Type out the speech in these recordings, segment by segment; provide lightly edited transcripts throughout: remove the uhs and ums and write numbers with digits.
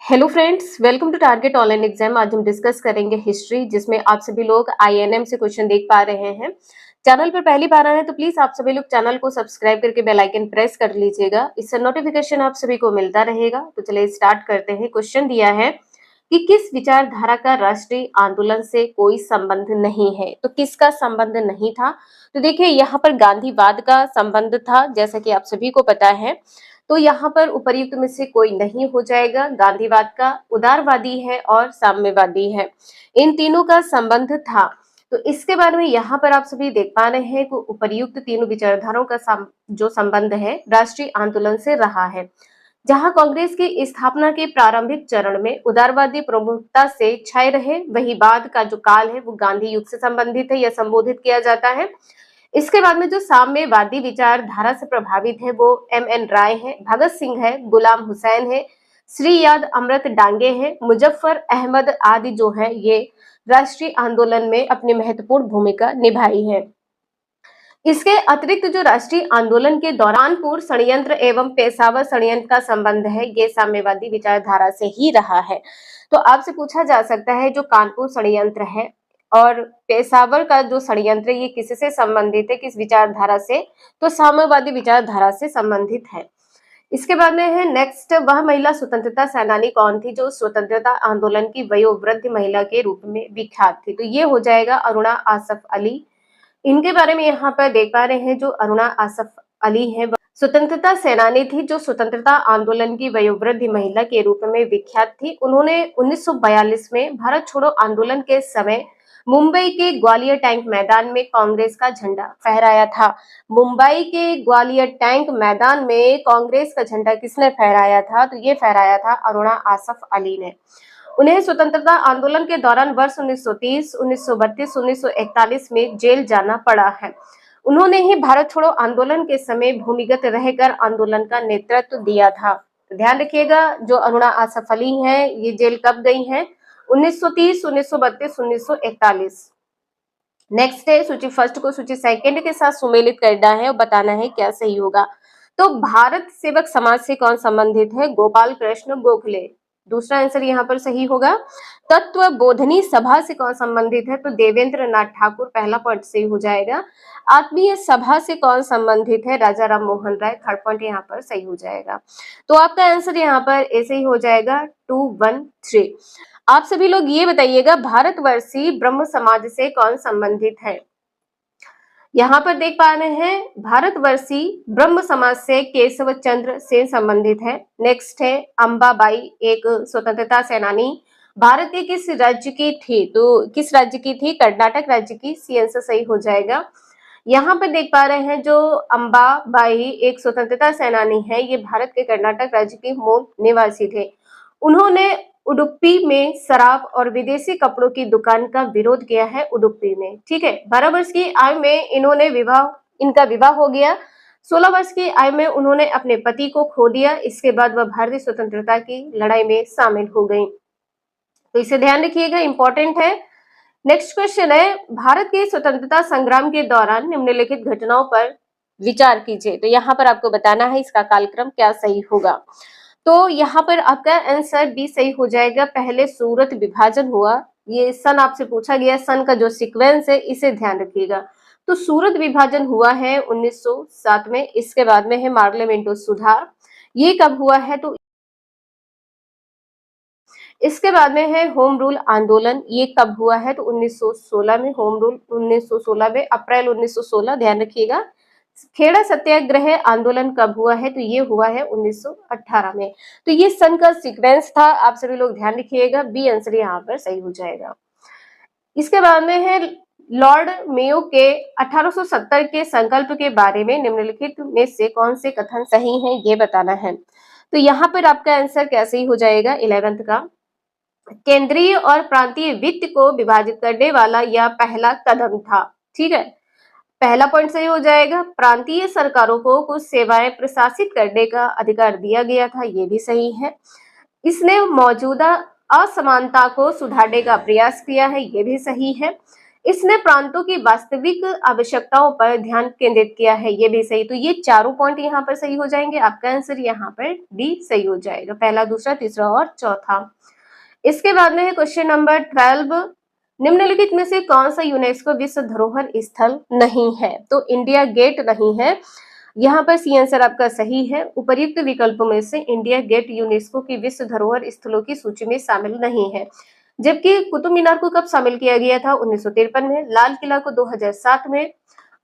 Hello friends, welcome to target online exam. आज हम discuss करेंगे हिस्ट्री, जिसमें आप सभी लोग आईएनएम से क्वेश्चन देख पा रहे हैं। चैनल पर पहली बार आए हैं तो प्लीज आप सभी लोग चैनल को सब्सक्राइब करके बेल आइकन प्रेस कर लीजिएगा, इससे नोटिफिकेशन आप सभी को मिलता रहेगा। तो चलिए स्टार्ट करते हैं। क्वेश्चन दिया है कि किस विचारधारा का राष्ट्रीय आंदोलन से कोई संबंध नहीं है। तो किसका संबंध नहीं था? तो देखिए, यहाँ पर गांधीवाद का संबंध था, जैसा कि आप सभी को पता है। तो यहाँ पर उपर्युक्त में से कोई नहीं हो जाएगा। गांधीवाद का उदारवादी है और साम्यवादी है, इन तीनों का संबंध था। तो इसके बारे में यहाँ पर आप सभी देख पा रहे हैं कि उपर्युक्त तीनों विचारधाराओं का जो संबंध है राष्ट्रीय आंदोलन से रहा है। जहां कांग्रेस की स्थापना के प्रारंभिक चरण में उदारवादी प्रमुखता से छाए रहे, वही बाद का जो काल है वो गांधी युग से संबंधित है या संबोधित किया जाता है। इसके बाद में जो साम्यवादी विचारधारा से प्रभावित है वो एम.एन. राय है, भगत सिंह है, गुलाम हुसैन है, श्री याद अमृत डांगे है, मुजफ्फर अहमद आदि जो है ये राष्ट्रीय आंदोलन में अपनी महत्वपूर्ण भूमिका निभाई है। इसके अतिरिक्त जो राष्ट्रीय आंदोलन के दौरान पूर्व षड्यंत्र एवं पेशावर षड्यंत्र का संबंध है, ये साम्यवादी विचारधारा से ही रहा है। तो आपसे पूछा जा सकता है जो कानपुर षड्यंत्र है और पेशावर का जो षड्यंत्र ये किससे संबंधित है, किस विचारधारा से? तो साम्यवादी विचारधारा से संबंधित है। इसके बाद में है नेक्स्ट, वह महिला स्वतंत्रता सेनानी कौन थी जो स्वतंत्रता आंदोलन की वयोवृद्ध महिला के रूप में विख्यात थी? तो ये हो जाएगा अरुणा आसफ अली। इनके बारे में यहाँ पर देख पा रहे हैं, जो अरुणा आसफ अली है स्वतंत्रता सेनानी थी जो स्वतंत्रता आंदोलन की वयोवृद्ध महिला के रूप में विख्यात थी। उन्होंने 1942 में भारत छोड़ो आंदोलन के समय मुंबई के ग्वालियर टैंक मैदान में कांग्रेस का झंडा फहराया था। मुंबई के ग्वालियर टैंक मैदान में कांग्रेस का झंडा किसने फहराया था? तो ये फहराया था अरुणा आसफ अली ने। उन्हें स्वतंत्रता आंदोलन के दौरान वर्ष 1930, 1932, 1941 में जेल जाना पड़ा है। उन्होंने ही भारत छोड़ो आंदोलन के समय भूमिगत रहकर आंदोलन का नेतृत्व दिया था। तो ध्यान रखिएगा, जो अरुणा आसफ अली हैं ये जेल कब गई हैं? 1930, 1932, 1941। नेक्स्ट है, सूची फर्स्ट को सूची सेकंड के साथ सुमेलित करना है और बताना है क्या सही होगा। तो भारत सेवक समाज से कौन संबंधित है? गोपाल कृष्ण गोखले। दूसरा आंसर यहाँ पर सही होगा। तत्व बोधनी सभा से कौन संबंधित है? तो देवेंद्र नाथ ठाकुर, पहला पॉइंट सही हो जाएगा। आत्मीय सभा से कौन संबंधित है? राजा राम मोहन राय, थर्ड पॉइंट यहाँ पर सही हो जाएगा। तो आपका आंसर यहाँ पर ऐसे ही हो जाएगा 213। आप सभी लोग ये बताइएगा, भारतवर्षीय ब्रह्म समाज से कौन संबंधित है? यहाँ पर देख पा रहे हैं, भारतवर्षीय ब्रह्म समाज से केशव चंद्र सेन संबंधित है। नेक्स्ट है अंबाबाई, एक स्वतंत्रता सेनानी, भारत के किस राज्य की थी? तो किस राज्य की थी? कर्नाटक राज्य की। सी आंसर सही हो जाएगा। यहाँ पर देख पा रहे हैं, जो अंबाबाई एक स्वतंत्रता सेनानी है, ये भारत के कर्नाटक राज्य के मूल निवासी थे। उन्होंने उडुपी में शराब और विदेशी कपड़ों की दुकान का विरोध किया है, उडुपी में। ठीक है, 12 वर्ष की आयु में इनका विवाह हो गया। 16 वर्ष की आयु में उन्होंने अपने पति को खो दिया। इसके बाद वह भारतीय स्वतंत्रता की लड़ाई में शामिल हो गई। तो इसे ध्यान रखिएगा, इंपॉर्टेंट है। नेक्स्ट क्वेश्चन है, भारत के स्वतंत्रता संग्राम के दौरान निम्नलिखित घटनाओं पर विचार कीजिए। तो यहाँ पर आपको बताना है इसका कालक्रम क्या सही होगा। तो यहाँ पर आपका आंसर बी सही हो जाएगा। पहले सूरत विभाजन हुआ, ये सन आपसे पूछा गया, सन का जो सीक्वेंस है इसे ध्यान रखिएगा। तो सूरत विभाजन हुआ है 1907 में। इसके बाद में है पार्लियामेंटो सुधार, ये कब हुआ है? तो इसके बाद में है होम रूल आंदोलन, ये कब हुआ है? तो 1916 में। होम रूल 1916 में, अप्रैल 1916, ध्यान रखिएगा। खेड़ा सत्याग्रह आंदोलन कब हुआ है? तो ये हुआ है 1918 में। तो ये सन का सीक्वेंस था, आप सभी लोग ध्यान रखिएगा। बी आंसर यहाँ पर सही हो जाएगा। इसके बाद में है लॉर्ड मेयो के 1870 के संकल्प के बारे में निम्नलिखित में से कौन से कथन सही हैं, ये बताना है। तो यहाँ पर आपका आंसर कैसे ही हो जाएगा 11th का। केंद्रीय और प्रांतीय वित्त को विभाजित करने वाला यह पहला कदम था। ठीक है, पहला पॉइंट सही हो जाएगा। प्रांतीय सरकारों को कुछ सेवाएं प्रशासित करने का अधिकार दिया गया था, ये भी सही है। इसने मौजूदा असमानता को सुधारने का प्रयास किया है, ये भी सही है। इसने प्रांतों की वास्तविक आवश्यकताओं पर ध्यान केंद्रित किया है, ये भी सही। तो ये चारों पॉइंट यहाँ पर सही हो जाएंगे, आपका आंसर यहाँ पर डी सही हो जाएगा, पहला, दूसरा, तीसरा और चौथा। इसके बाद में है क्वेश्चन नंबर 12, निम्नलिखित में से कौन सा यूनेस्को विश्व धरोहर स्थल नहीं है? तो इंडिया गेट नहीं है, यहाँ पर सी आंसर आपका सही है। उपर्युक्त विकल्पों में से इंडिया गेट यूनेस्को की विश्व धरोहर स्थलों की सूची में शामिल नहीं है। जबकि कुतुब मीनार को कब शामिल किया गया था? 1953 में, लाल किला को 2007 में।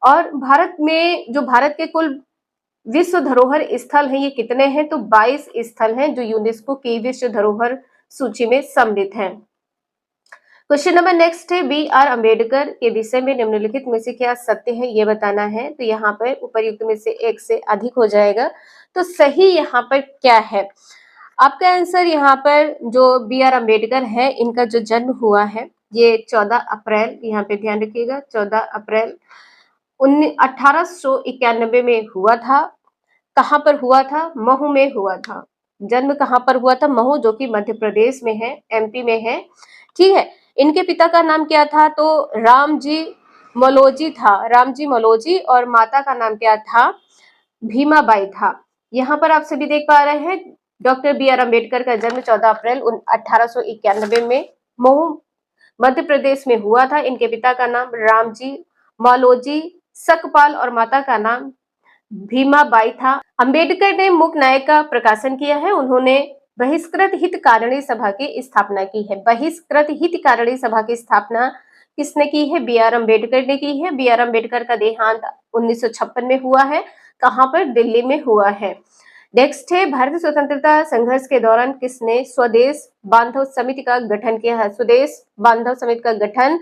और भारत में जो भारत के कुल विश्व धरोहर स्थल हैं ये कितने हैं? तो 22 स्थल हैं जो यूनेस्को की विश्व धरोहर सूची में सम्मिलित हैं। क्वेश्चन नंबर नेक्स्ट है, बी आर अम्बेडकर के विषय में निम्नलिखित में से क्या सत्य है ये बताना है। तो यहाँ पर उपर्युक्त में से एक से अधिक हो जाएगा, तो सही यहाँ पर क्या है? आपका आंसर यहाँ पर जो बी आर अम्बेडकर है, इनका जो जन्म हुआ है ये 14 अप्रैल, यहाँ पे ध्यान रखिएगा, 14 अप्रैल 1891 में हुआ था। कहाँ पर हुआ था? महू में हुआ था। जन्म कहाँ पर हुआ था? महू, जो कि मध्य प्रदेश में है, एमपी में है। ठीक है। इनके पिता का नाम क्या था? तो रामजी मलोजी था, रामजी मलोजी। और माता का नाम क्या था? भीमाबाई था। यहाँ पर आप सभी देख पा रहे हैं डॉक्टर बी आर अम्बेडकर का जन्म 14 अप्रैल 1891 में महू मध्य प्रदेश में हुआ था। इनके पिता का नाम रामजी मालोजी सकपाल और माता का नाम भीमाबाई था। अंबेडकर ने मूक नायक का प्रकाशन किया है। उन्होंने बहिष्कृत हितकारिणी सभा की स्थापना की है। बहिष्कृत हितकारिणी सभा की स्थापना किसने की है? बी आर अम्बेडकर ने की है। बी आर अम्बेडकर का देहांत 1956 में हुआ है। कहाँ पर? दिल्ली में हुआ है। नेक्स्ट है, भारतीय स्वतंत्रता संघर्ष के दौरान किसने स्वदेश बांधव समिति का गठन किया है? स्वदेश बांधव समिति का गठन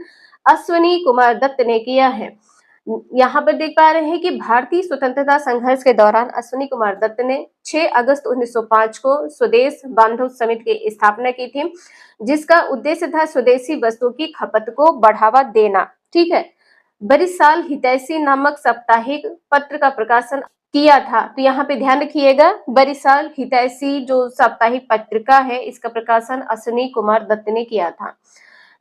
अश्विनी कुमार दत्त ने किया है। यहाँ पर देख पा रहे हैं कि भारतीय स्वतंत्रता संघर्ष के दौरान अश्विनी कुमार दत्त ने 6 अगस्त 1905 को स्वदेश बांधव समिति की स्थापना की थी, जिसका उद्देश्य था स्वदेशी वस्तुओं की खपत को बढ़ावा देना। ठीक है। बरिसाल हितैषी नामक साप्ताहिक पत्र का प्रकाशन किया था। तो यहाँ पे ध्यान रखिएगा, बरिसाल हितैषी जो साप्ताहिक पत्रिका है, इसका प्रकाशन अश्विनी कुमार दत्त ने किया था।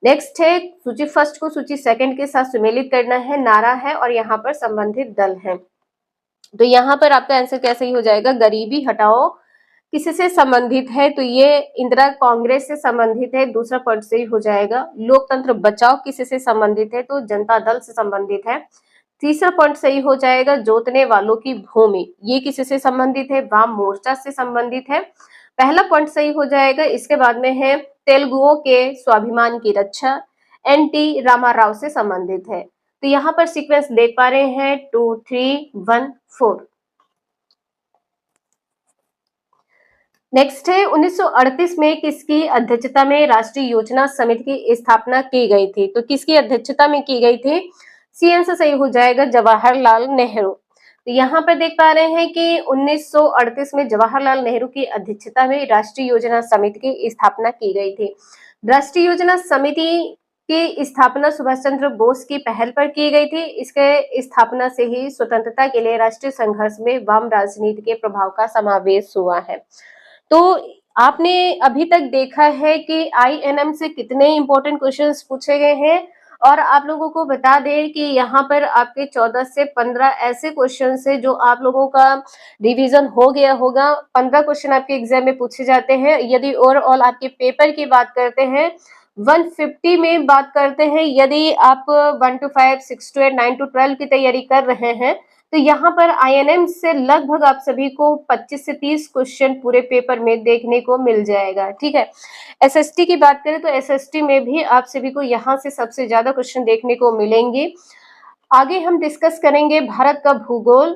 नेक्स्ट है, सूची फर्स्ट को सूची सेकंड के साथ सुमेलित करना है। नारा है और यहाँ पर संबंधित दल है। तो यहाँ पर आपका आंसर कैसे ही हो जाएगा? गरीबी हटाओ किससे संबंधित है? तो ये इंदिरा कांग्रेस से संबंधित है, दूसरा पॉइंट सही हो जाएगा। लोकतंत्र बचाओ किससे संबंधित है? तो जनता दल से संबंधित है, तीसरा पॉइंट सही हो जाएगा। जोतने वालों की भूमि, ये किससे संबंधित है? वाम मोर्चा से संबंधित है, पहला पॉइंट सही हो जाएगा। इसके बाद में है तेलुगुओं के स्वाभिमान की रक्षा, एनटी रामाराव से संबंधित है। तो यहाँ पर सीक्वेंस देख पा रहे हैं 2, 3, 1, 4। नेक्स्ट है, 1938 में किसकी अध्यक्षता में राष्ट्रीय योजना समिति की स्थापना की गई थी? तो किसकी अध्यक्षता में की गई थी? सी आंसर सही हो जाएगा, जवाहरलाल नेहरू। तो यहाँ पर देख पा रहे हैं कि 1938 में जवाहरलाल नेहरू की अध्यक्षता में राष्ट्रीय योजना समिति की स्थापना की गई थी। राष्ट्रीय योजना समिति की स्थापना सुभाष चंद्र बोस की पहल पर की गई थी। इसके स्थापना से ही स्वतंत्रता के लिए राष्ट्रीय संघर्ष में वाम राजनीति के प्रभाव का समावेश हुआ है। तो आपने अभी तक देखा है कि आईएनएम से कितने इंपॉर्टेंट क्वेश्चंस पूछे गए हैं, और आप लोगों को बता दें कि यहाँ पर आपके 14 से 15 ऐसे क्वेश्चन है जो आप लोगों का रिवीजन हो गया होगा। 15 क्वेश्चन आपके एग्जाम में पूछे जाते हैं। यदि ओवरऑल आपके पेपर की बात करते हैं 150 में बात करते हैं, यदि आप 1 to 5, 6 to 8, 9 to 12 की तैयारी कर रहे हैं, तो यहाँ पर आईएनएम से लगभग आप सभी को 25 से 30 क्वेश्चन पूरे पेपर में देखने को मिल जाएगा। ठीक है। एसएसटी की बात करें तो एसएसटी में भी आप सभी को यहाँ से सबसे ज्यादा क्वेश्चन देखने को मिलेंगे। आगे हम डिस्कस करेंगे भारत का भूगोल।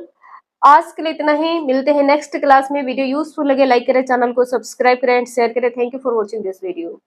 आज के लिए इतना ही, मिलते हैं नेक्स्ट क्लास में। वीडियो यूजफुल लगे लाइक करें, चैनल को सब्सक्राइब करें एंड शेयर करें। Thank you for watching this video.